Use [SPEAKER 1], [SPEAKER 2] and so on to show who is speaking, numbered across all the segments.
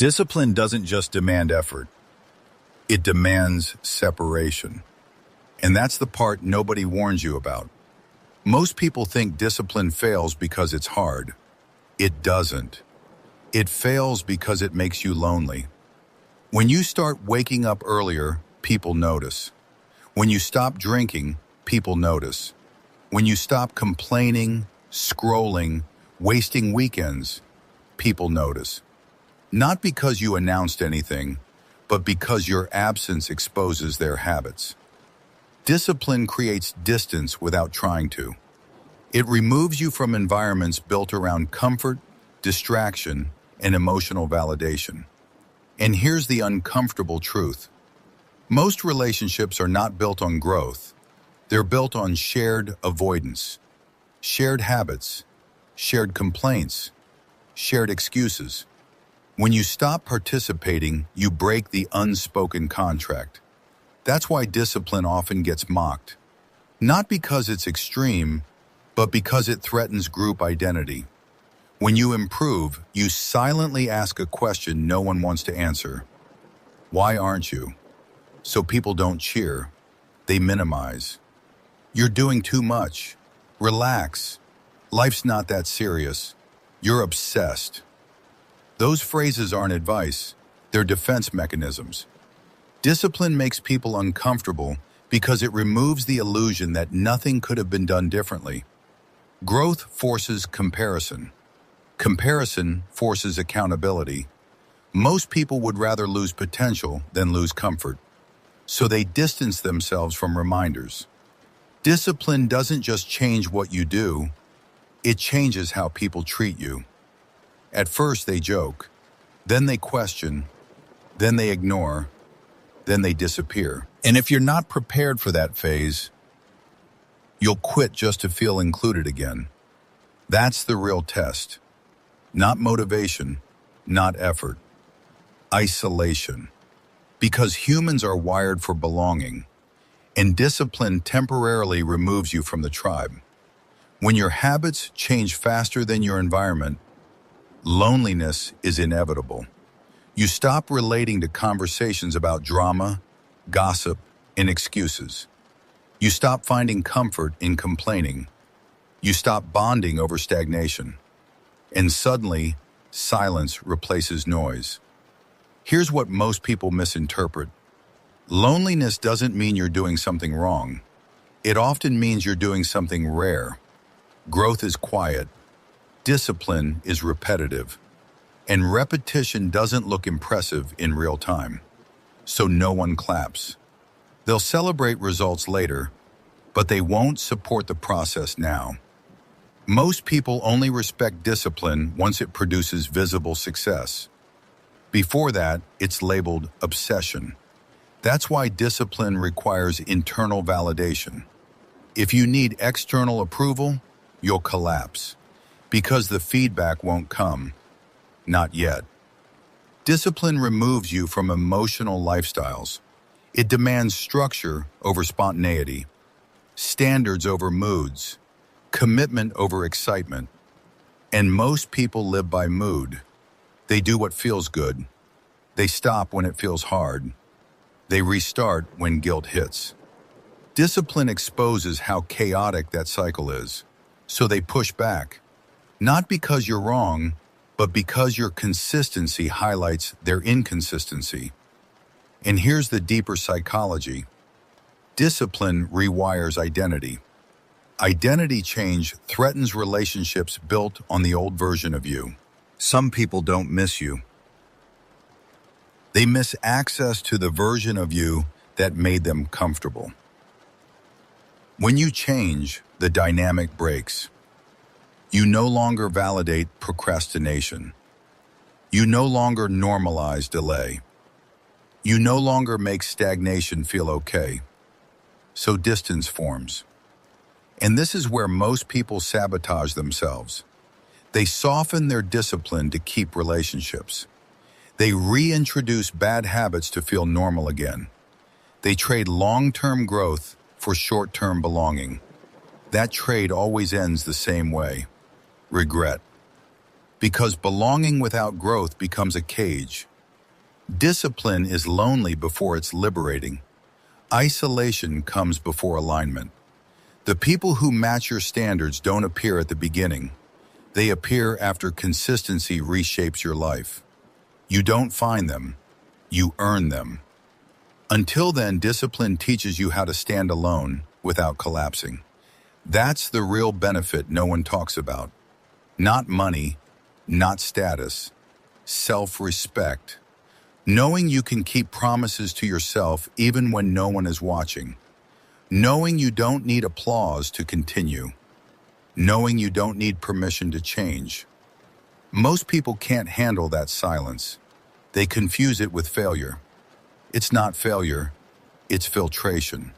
[SPEAKER 1] Discipline doesn't just demand effort, it demands separation. And that's the part nobody warns you about. Most people think discipline fails because it's hard. It doesn't. It fails because it makes you lonely. When you start waking up earlier, people notice. When you stop drinking, people notice. When you stop complaining, scrolling, wasting weekends, people notice. Not because you announced anything, but because your absence exposes their habits. Discipline creates distance without trying to. It removes you from environments built around comfort, distraction, and emotional validation. And here's the uncomfortable truth. Most relationships are not built on growth. They're built on shared avoidance, shared habits, shared complaints, shared excuses. When you stop participating, you break the unspoken contract. That's why discipline often gets mocked. Not because it's extreme, but because it threatens group identity. When you improve, you silently ask a question no one wants to answer. Why aren't you? So people don't cheer. They minimize. You're doing too much. Relax. Life's not that serious. You're obsessed. Those phrases aren't advice. They're defense mechanisms. Discipline makes people uncomfortable because it removes the illusion that nothing could have been done differently. Growth forces comparison. Comparison forces accountability. Most people would rather lose potential than lose comfort, so they distance themselves from reminders. Discipline doesn't just change what you do, it changes how people treat you. At first they joke, then they question, then they ignore, then they disappear. And if you're not prepared for that phase, you'll quit just to feel included again. That's the real test. Not motivation, not effort. Isolation. Because humans are wired for belonging, and discipline temporarily removes you from the tribe. When your habits change faster than your environment, loneliness is inevitable. You stop relating to conversations about drama, gossip, and excuses. You stop finding comfort in complaining. You stop bonding over stagnation. And suddenly, silence replaces noise. Here's what most people misinterpret. Loneliness doesn't mean you're doing something wrong. It often means you're doing something rare. Growth is quiet. Discipline is repetitive. And repetition doesn't look impressive in real time. So no one claps. They'll celebrate results later, but they won't support the process now. Most people only respect discipline once it produces visible success. Before that, it's labeled obsession. That's why discipline requires internal validation. If you need external approval, you'll collapse, because the feedback won't come. Not yet. Discipline removes you from emotional lifestyles. It demands structure over spontaneity, standards over moods, commitment over excitement. And most people live by mood. They do what feels good. They stop when it feels hard. They restart when guilt hits. Discipline exposes how chaotic that cycle is. So they push back. Not because you're wrong, but because your consistency highlights their inconsistency. And here's the deeper psychology. Discipline rewires identity. Identity change threatens relationships built on the old version of you. Some people don't miss you. They miss access to the version of you that made them comfortable. When you change, the dynamic breaks. You no longer validate procrastination. You no longer normalize delay. You no longer make stagnation feel okay. So distance forms. And this is where most people sabotage themselves. They soften their discipline to keep relationships. They reintroduce bad habits to feel normal again. They trade long-term growth for short-term belonging. That trade always ends the same way. Regret. Because belonging without growth becomes a cage, Discipline is lonely before it's liberating. Isolation comes before alignment. The people who match your standards don't appear at the beginning. They appear after consistency reshapes your life. You don't find them, you earn them. Until then, discipline teaches you how to stand alone without collapsing. That's the real benefit no one talks about. Not money, not status, self-respect. Knowing you can keep promises to yourself even when no one is watching. Knowing you don't need applause to continue. Knowing you don't need permission to change. Most people can't handle that silence. They confuse it with failure. It's not failure, it's filtration.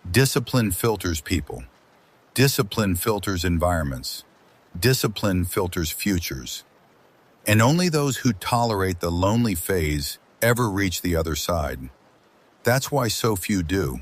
[SPEAKER 1] Discipline filters people. Discipline filters environments. Discipline filters futures. And only those who tolerate the lonely phase ever reach the other side. That's why so few do.